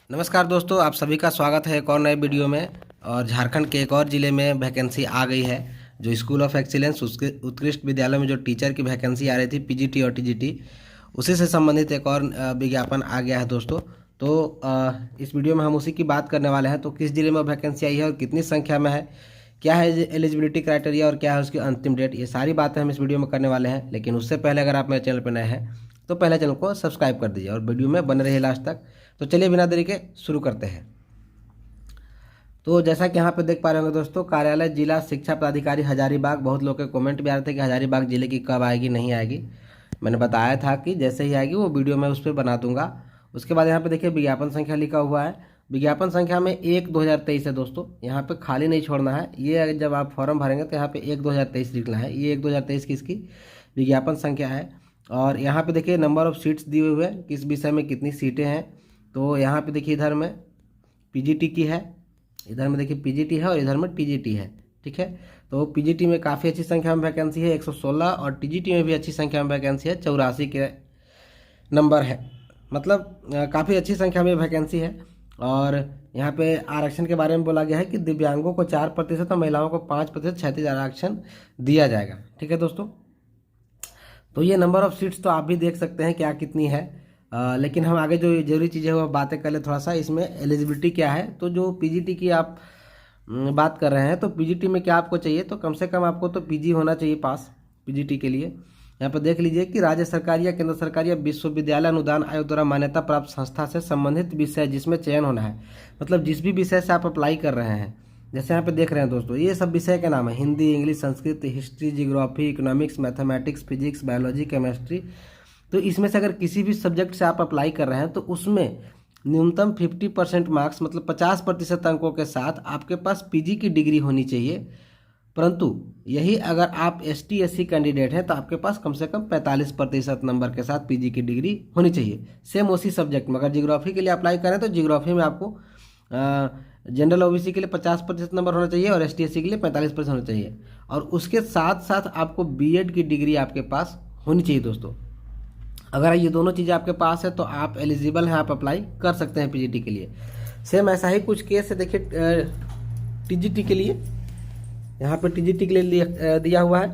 नमस्कार दोस्तों, आप सभी का स्वागत है एक और नए वीडियो में। और झारखंड के एक और ज़िले में वैकेंसी आ गई है, जो स्कूल ऑफ एक्सीलेंस उसके उत्कृष्ट विद्यालय में जो टीचर की वैकेंसी आ रही थी पीजीटी और टीजीटी, उसी से संबंधित एक और विज्ञापन आ गया है दोस्तों। तो इस वीडियो में हम उसी की बात करने वाले हैं। तो किस ज़िले में वैकेंसी आई है और कितनी संख्या में है, क्या है एलिजिबिलिटी क्राइटेरिया और क्या है उसकी अंतिम डेट, ये सारी बातें हम इस वीडियो में करने वाले हैं। लेकिन उससे पहले अगर आप मेरे चैनल पर नए हैं तो पहले चैनल को सब्सक्राइब कर दीजिए और वीडियो में बने रहिए लास्ट तक। तो चलिए बिना देरी के शुरू करते हैं। तो जैसा कि यहाँ पे देख पा रहे होंगे दोस्तों, कार्यालय जिला शिक्षा पदाधिकारी हजारीबाग। बहुत लोग के कमेंट भी आ रहे थे कि हजारीबाग जिले की कब आएगी, नहीं आएगी। मैंने बताया था कि जैसे ही आएगी वो वीडियो मैं उस पर बना दूंगा। उसके बाद यहाँ पे देखिए विज्ञापन संख्या लिखा हुआ है। विज्ञापन संख्या में 1/2023 है दोस्तों। यहाँ पे खाली नहीं छोड़ना है। ये जब आप फॉर्म भरेंगे तो यहाँ पे 1/2023 लिखना है। ये 1/2023 की इसकी विज्ञापन संख्या है। और यहाँ पे देखिए नंबर ऑफ सीट्स दिए हुए हैं, किस विषय में कितनी सीटें हैं। तो यहाँ पे देखिए इधर में पीजीटी की है, इधर में देखिए पीजीटी है और इधर में टीजीटी है। ठीक है, तो पीजीटी में काफ़ी अच्छी संख्या में वैकेंसी है 116, और टीजीटी में भी अच्छी संख्या में वैकेंसी है 84 के नंबर है। मतलब काफ़ी अच्छी संख्या में वैकेंसी है। और यहाँ पे आरक्षण के बारे में बोला गया है कि दिव्यांगों को 4% और महिलाओं को 5% क्षैतिज आरक्षण दिया जाएगा। ठीक है दोस्तों, तो ये नंबर ऑफ सीट्स तो आप भी देख सकते हैं क्या कितनी है। लेकिन हम आगे जो जरूरी चीज़ें वो बातें कर ले थोड़ा सा। इसमें एलिजिबिलिटी क्या है, तो जो पीजीटी की आप बात कर रहे हैं, तो पीजीटी में क्या आपको चाहिए, तो कम से कम आपको तो पीजी होना चाहिए पास पीजीटी के लिए। यहाँ पर देख लीजिए कि राज्य सरकारी या केंद्र सरकारी या विश्वविद्यालय अनुदान आयोग द्वारा मान्यता प्राप्त संस्था से संबंधित विषय जिसमें चयन होना है। मतलब जिस भी विषय से आप अप्लाई कर रहे हैं, जैसे यहाँ पे देख रहे हैं दोस्तों, ये सब विषय के नाम है: Hindi, English, Sanskrit, history, geography, economics, mathematics, physics, biology, chemistry. तो इसमें से अगर किसी भी सब्जेक्ट से आप अप्लाई कर रहे हैं तो उसमें न्यूनतम 50% मार्क्स, मतलब 50% अंकों के साथ आपके पास पीजी की डिग्री होनी चाहिए। परंतु यही अगर आप एसटी एससी कैंडिडेट हैं तो आपके पास कम से कम 45% नंबर के साथ पीजी की डिग्री होनी चाहिए। सेम उसी सब्जेक्ट में अगर जियोग्राफी के लिए अप्लाई करें तो जियोग्राफी में आपको जनरल ओबीसी के लिए 50% नंबर होना चाहिए और एसटी एससी के लिए 45% होना चाहिए। और उसके साथ साथ आपको बीएड की डिग्री आपके पास होनी चाहिए दोस्तों। अगर ये दोनों चीज़ें आपके पास है तो आप एलिजिबल हैं, आप अप्लाई कर सकते हैं पीजीटी के लिए। सेम ऐसा ही कुछ केस है देखिए टीजीटी के लिए। यहाँ पे टीजीटी के लिए दिया हुआ है।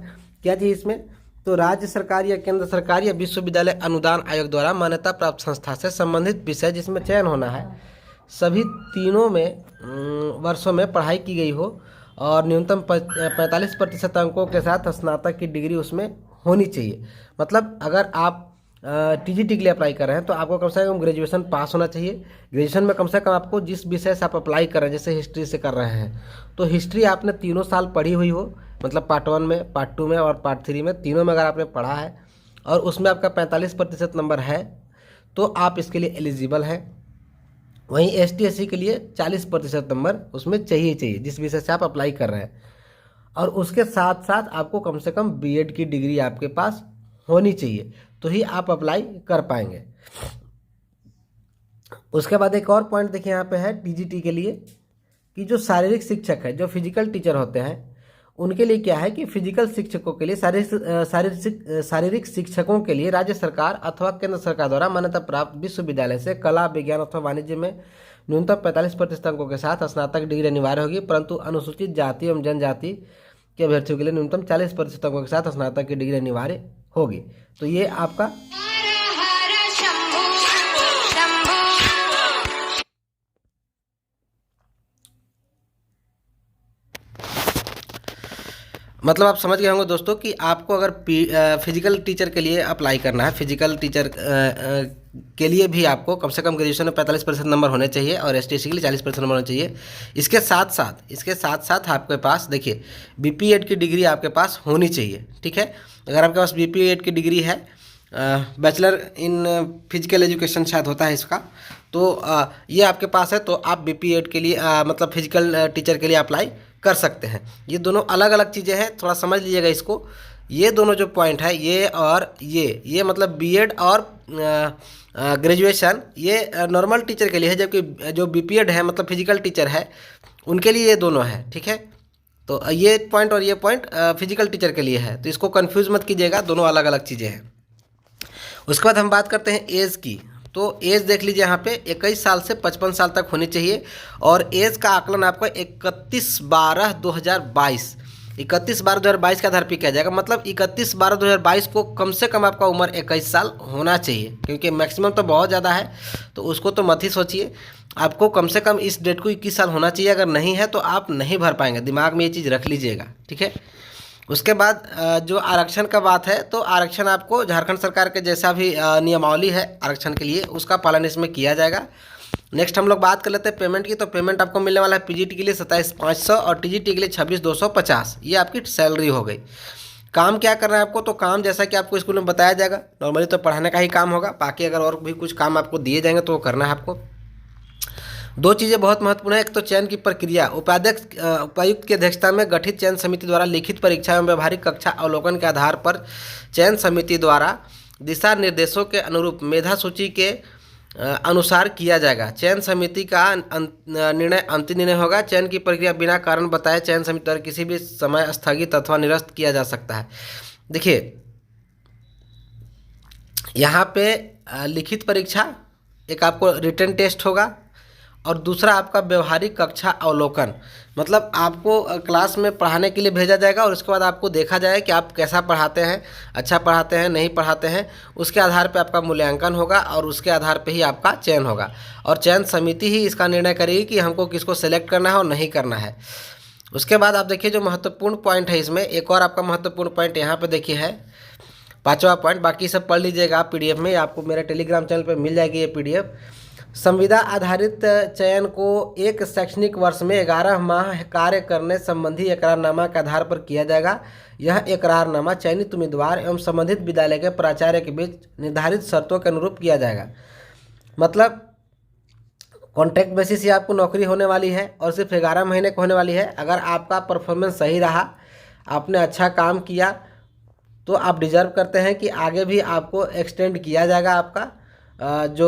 क्या चाहिए इसमें, तो राज्य सरकार या केंद्र सरकार या विश्वविद्यालय अनुदान आयोग द्वारा मान्यता प्राप्त संस्था से संबंधित विषय जिसमें चयन होना है, सभी तीनों में वर्षों में पढ़ाई की गई हो और न्यूनतम 45% अंकों के साथ स्नातक की डिग्री उसमें होनी चाहिए। मतलब अगर आप टीजीटी के लिए अप्लाई कर रहे हैं तो आपको कम से कम ग्रेजुएशन पास होना चाहिए। ग्रेजुएशन में कम से कम आपको जिस विषय से आप अप्लाई कर रहे हैं, जैसे हिस्ट्री से कर रहे हैं तो हिस्ट्री आपने 3 साल पढ़ी हुई हो, मतलब पार्ट 1 में, पार्ट 2 में और पार्ट 3 में, तीनों में अगर आपने पढ़ा है और उसमें आपका 45% नंबर है तो आप इसके लिए एलिजिबल हैं। वहीं एसटी एससी के लिए 40% नंबर उसमें चाहिए जिस विषय से आप अप्लाई कर रहे हैं। और उसके साथ साथ आपको कम से कम बीएड की डिग्री आपके पास होनी चाहिए, तो ही आप अप्लाई कर पाएंगे। उसके बाद एक और पॉइंट देखिए यहाँ पे है टीजीटी के लिए, कि जो शारीरिक शिक्षक है, जो फिजिकल टीचर होते हैं, उनके लिए क्या है कि फिजिकल शिक्षकों के लिए, शारीरिक शिक्षकों के लिए राज्य सरकार अथवा केंद्र सरकार द्वारा मान्यता प्राप्त विश्वविद्यालय से कला, विज्ञान अथवा वाणिज्य में न्यूनतम 45% अंकों के साथ स्नातक डिग्री अनिवार्य होगी। परंतु अनुसूचित जाति एवं जनजाति के अभ्यर्थियों के लिए न्यूनतम 40% अंकों के साथ स्नातक की डिग्री अनिवार्य होगी। तो ये आपका मतलब आप समझ गए होंगे दोस्तों कि आपको अगर फिजिकल टीचर के लिए अप्लाई करना है, फिजिकल टीचर के लिए भी आपको कम से कम ग्रेजुएशन में 45% नंबर होने चाहिए और एसटीएससी के लिए 40% नंबर होने चाहिए। इसके साथ साथ आपके पास देखिए बीपीएड की डिग्री आपके पास होनी चाहिए। ठीक है, अगर आपके पास बीपीएड की डिग्री है, बैचलर इन फिजिकल एजुकेशन शायद होता है इसका, तो ये आपके पास है तो आप बीपीएड के लिए मतलब फिजिकल टीचर के लिए अप्लाई कर सकते हैं। ये दोनों अलग अलग चीज़ें हैं, थोड़ा समझ लीजिएगा इसको। ये दोनों जो पॉइंट है, ये और ये मतलब बीएड और ग्रेजुएशन, ये नॉर्मल टीचर के लिए है, जबकि जो बीपीएड है मतलब फिजिकल टीचर है उनके लिए ये दोनों है। ठीक है, तो ये पॉइंट और ये पॉइंट फिजिकल टीचर के लिए है, तो इसको कंफ्यूज मत कीजिएगा, दोनों अलग अलग चीज़ें हैं। उसके बाद हम बात करते हैं एज की। तो एज देख लीजिए यहाँ पे 21 साल से 55 साल तक होनी चाहिए। और एज का आकलन आपका 31/12/2022 31/12/2022 के आधार पर किया जाएगा। मतलब 31/12/2022 को कम से कम आपका उम्र 21 साल होना चाहिए, क्योंकि मैक्सिमम तो बहुत ज़्यादा है, तो उसको तो मत ही सोचिए। आपको कम से कम इस डेट को 21 साल होना चाहिए। अगर नहीं है तो आप नहीं भर पाएंगे, दिमाग में ये चीज़ रख लीजिएगा, ठीक है। उसके बाद जो आरक्षण का बात है, तो आरक्षण आपको झारखंड सरकार के जैसा भी नियमावली है आरक्षण के लिए, उसका पालन इसमें किया जाएगा। नेक्स्ट हम लोग बात कर लेते हैं पेमेंट की। तो पेमेंट आपको मिलने वाला है पीजीटी के लिए 27,500 और टीजीटी के लिए 26,250। ये आपकी सैलरी हो गई। काम क्या करना है आपको, तो काम जैसा कि आपको स्कूल में बताया जाएगा, नॉर्मली तो पढ़ाने का ही काम होगा। बाकी अगर और भी कुछ काम आपको दिए जाएंगे तो वो करना है आपको। दो चीज़ें बहुत महत्वपूर्ण है। एक तो चयन की प्रक्रिया, उपायुक्त की अध्यक्षता में गठित चयन समिति द्वारा लिखित परीक्षा एवं व्यवहारिक कक्षा अवलोकन के आधार पर चयन समिति द्वारा दिशा निर्देशों के अनुरूप मेधा सूची के अनुसार किया जाएगा। चयन समिति का निर्णय अंतिम निर्णय होगा। चयन की प्रक्रिया बिना कारण बताए चयन समिति द्वारा किसी भी समय स्थगित अथवा निरस्त किया जा सकता है। देखिए यहाँ पे लिखित परीक्षा, एक आपको रिटन टेस्ट होगा और दूसरा आपका व्यवहारिक कक्षा अवलोकन। मतलब आपको क्लास में पढ़ाने के लिए भेजा जाएगा और उसके बाद आपको देखा जाएगा कि आप कैसा पढ़ाते हैं, अच्छा पढ़ाते हैं, नहीं पढ़ाते हैं। उसके आधार पे आपका मूल्यांकन होगा और उसके आधार पे ही आपका चयन होगा। और चयन समिति ही इसका निर्णय करेगी कि हमको किसको सेलेक्ट करना है और नहीं करना है। उसके बाद आप देखिए जो महत्वपूर्ण पॉइंट है इसमें, एक और आपका महत्वपूर्ण पॉइंट यहाँ पर देखिए है 5वां पॉइंट। बाकी सब पढ़ लीजिएगा आप PDF में, आपको मेरे टेलीग्राम चैनल पर मिल जाएगी ये PDF। संविदा आधारित चयन को एक शैक्षणिक वर्ष में 11 माह कार्य करने संबंधी इकरारनामा के आधार पर किया जाएगा। यह इकरारनामा चयनित उम्मीदवार एवं संबंधित विद्यालय के प्राचार्य के बीच निर्धारित शर्तों के अनुरूप किया जाएगा। मतलब कॉन्ट्रैक्ट बेसिस से आपको नौकरी होने वाली है और सिर्फ 11 महीने की होने वाली है। अगर आपका परफॉर्मेंस सही रहा, आपने अच्छा काम किया, तो आप डिजर्व करते हैं कि आगे भी आपको एक्सटेंड किया जाएगा आपका जो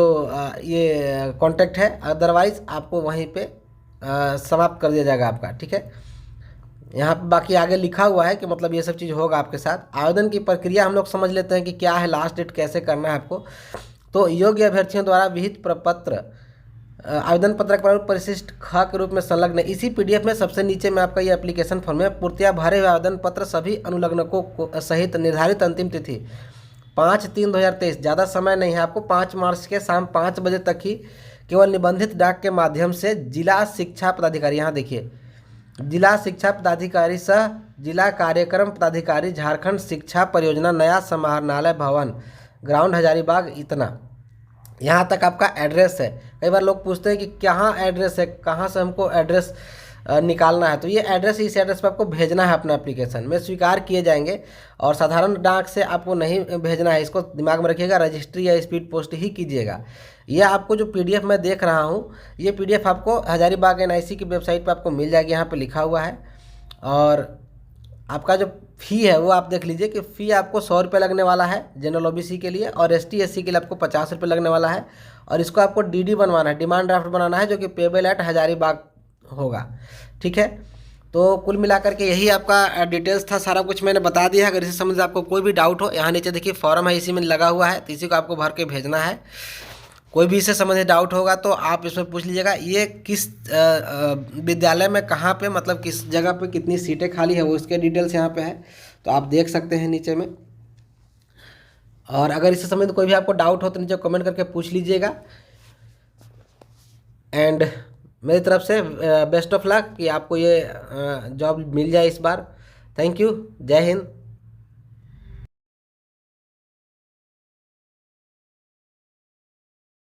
ये कॉन्ट्रैक्ट है। अदरवाइज़ आपको वहीं पे समाप्त कर दिया जाएगा आपका, ठीक है। यहाँ पे बाकी आगे लिखा हुआ है कि मतलब ये सब चीज़ होगा आपके साथ। आवेदन की प्रक्रिया हम लोग समझ लेते हैं कि क्या है, लास्ट डेट कैसे करना है आपको। तो योग्य अभ्यर्थियों द्वारा विहित प्रपत्र आवेदन पत्र के प्रारूप परिशिष्ट ख के रूप में संलग्न इसी PDF में सबसे नीचे में आपका ये एप्लीकेशन फॉर्म है। पूर्तिया भरे हुए आवेदन पत्र सभी अनुलग्नकों को सहित निर्धारित अंतिम तिथि 5/3/2023, ज़्यादा समय नहीं है आपको, 5 मार्च के शाम 5 बजे तक ही केवल निबंधित डाक के माध्यम से जिला शिक्षा पदाधिकारी, यहाँ देखिए जिला शिक्षा पदाधिकारी सह जिला कार्यक्रम पदाधिकारी झारखंड शिक्षा परियोजना नया समाहरणालय भवन ग्राउंड हजारीबाग, इतना यहाँ तक आपका एड्रेस है। कई बार लोग पूछते हैं कि कहाँ एड्रेस है, कहाँ से हमको एड्रेस निकालना है। तो ये एड्रेस इस एड्रेस पर आपको भेजना है अपना एप्लीकेशन में, स्वीकार किए जाएंगे। और साधारण डाक से आपको नहीं भेजना है, इसको दिमाग में रखिएगा, रजिस्ट्री या स्पीड पोस्ट ही कीजिएगा। ये आपको जो PDF मैं देख रहा हूँ, ये PDF आपको हजारीबाग NIC की वेबसाइट पर आपको मिल जाएगी, यहाँ पर लिखा हुआ है। और आपका जो फ़ी है वो आप देख लीजिए कि फ़ी आपको 100 रुपये लगने वाला है जनरल OBC के लिए, और ST SC के लिए आपको 50 रुपये लगने वाला है। और इसको आपको DD बनवाना है, डिमांड ड्राफ्ट बनाना है, जो कि पेबल एट हजारीबाग होगा, ठीक है। तो कुल मिलाकर के यही आपका डिटेल्स था, सारा कुछ मैंने बता दिया है। अगर इसे समझ आपको कोई भी डाउट हो, यहाँ नीचे देखिए फॉर्म है, इसी में लगा हुआ है, तो इसी को आपको भर के भेजना है। कोई भी इससे संबंधित डाउट होगा तो आप इसमें पूछ लीजिएगा। ये किस विद्यालय में कहाँ पे, मतलब किस जगह पे कितनी सीटें खाली है, वो इसके डिटेल्स यहाँ पे है, तो आप देख सकते हैं नीचे में। और अगर इससे संबंधित कोई भी आपको डाउट हो तो नीचे कमेंट करके पूछ लीजिएगा। एंड मेरी तरफ से बेस्ट ऑफ लक कि आपको ये जॉब मिल जाए इस बार। थैंक यू, जय हिंद।